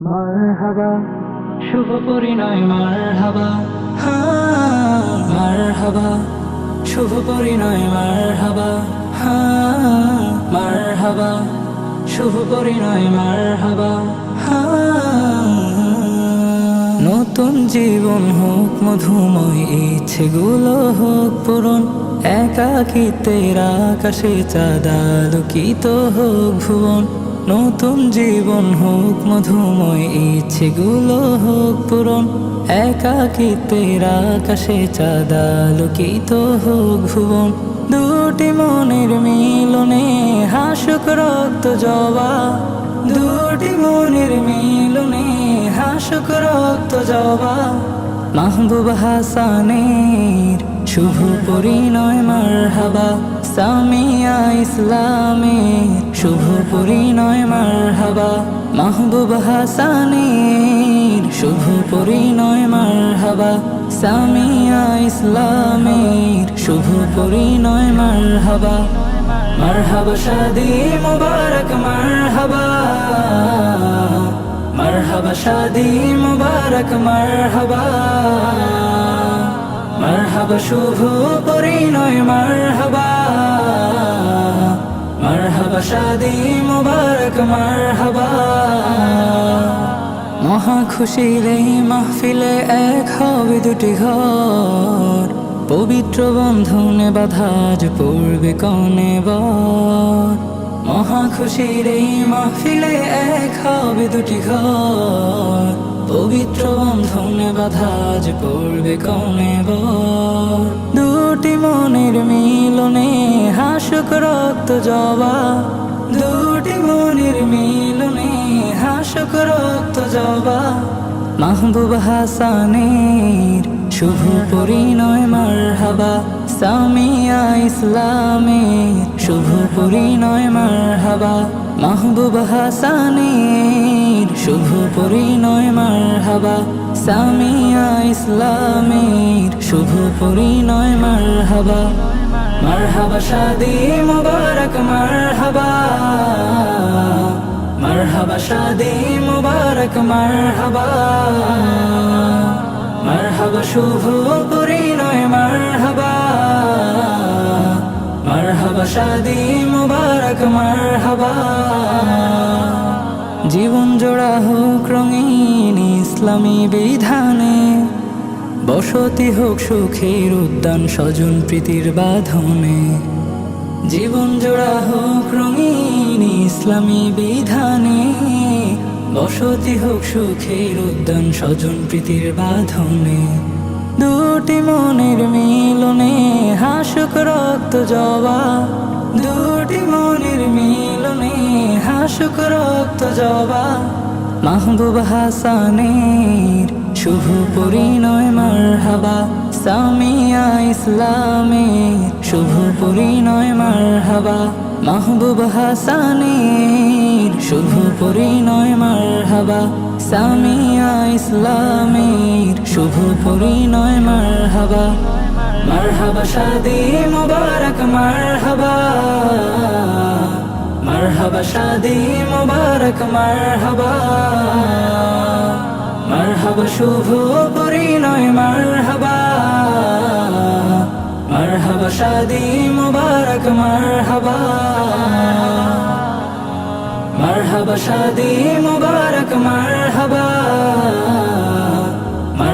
মারহাবা, শুভ পরিণয় মারহাবা, হ্যাঁ মারহাবা, শুভ পরিণয় মারহাবা, হ্যাঁ মারহাবা, শুভ পরিণয় মারহাবা, নতুন জীবন হোক মধুময়, ইচ্ছেগুলো হোক পূরণ, একাকিত্বের আকাশে চাঁদ আলোকিত হোক ভুবন। নতুন জীবন হোক মধুময়, ইচ্ছেগুলো হোক পূরণ, একাকিত্বের আকাশে চাঁদ আলোকিত হোক ভুবন। দুটি মনের মিলনে হাসুক রক্ত জবা, দুটি মনের মিলনে হাসুক রক্ত জবা। মাহবুব হাসানের শুভ পরিণয় মারহাবা, সামিয়া ইসলামের শুভ পরিণয় মারহাবা। মাহবুব হাসানের শুভ পরিণয় মারহাবা, সামিয়া ইসলামের শুভ পরিণয় মারহাবা। মারহাবা শাদি মুবারক মারহাবা, মারহাবা শাদি মুবারক মারহাবা। মারহাবা শুভ পরিণয় মারহাবা, মারহাবা শাদি মুবারক মারহাবা। মহা খুশির এই মাহফিলে এক হবে দুটি ঘর, পবিত্র বন্ধনে বাঁধা আজ পড়বে কনে বর। মহা খুশির এই মাহফিলে এক হবে দুটি ঘর, পবিত্র বন্ধনে বাঁধা আজ পড়বে কনে বর। দুটি মনের মিলনে হাসুক রক্ত জবা, দুটি মনের মিলনে হাসুক রক্ত জবা। মাহবুব হাসানের শুভ পরিণয় মারহাবা, সামিয়া ইসলামের শুভ পরিণয় মারহাবা। মাহবুব হাসানের শুভ পরিণয় মারহাবা, সামিয়া ইসলামের শুভ পরিণয় মারহাবা। মারহাবা শাদি মুবারক মারহাবা, মারহাবা শাদি মুবারক মারহাবা। মারহাবা শুভ পরিণয় মারহাবা, মারহাবা শাদি মুবারক মারহাবা। জীবন জোড়া হোক রঙিন ইসলামী বিধানে, বসতি হোক সুখের উদ্যান স্বজন প্রীতির বাঁধনে। জীবন জোড়া হোক রঙিন ইসলামী বিধানে, বসতি হোক সুখের উদ্যান স্বজন প্রীতির বাঁধনে। দুটি মনের মিলনে হাসুক রক্ত জবা, দুটি মনের মিলনে হাসুক রক্ত জবা। মাহবুব হাসানের শুভ পরিণয় মারহাবা, সামিয়া ইসলামের শুভ পরিণয় মারহাবা। মাহবুব হাসানের শুভ পরিণয় মারহাবা, সামিয়া ইসলামের শুভ পরিণয় মারহাবা। মারহাবা শাদি মুবারক মারহাবা, মারহাবা শাদি মুবারক মারহাবা। মারহাবা শুভ পরিণয় মারহাবা, মারহাবা শাদি মুবারক মারহাবা। মারহাবা শাদি মুবারক মারহাবা।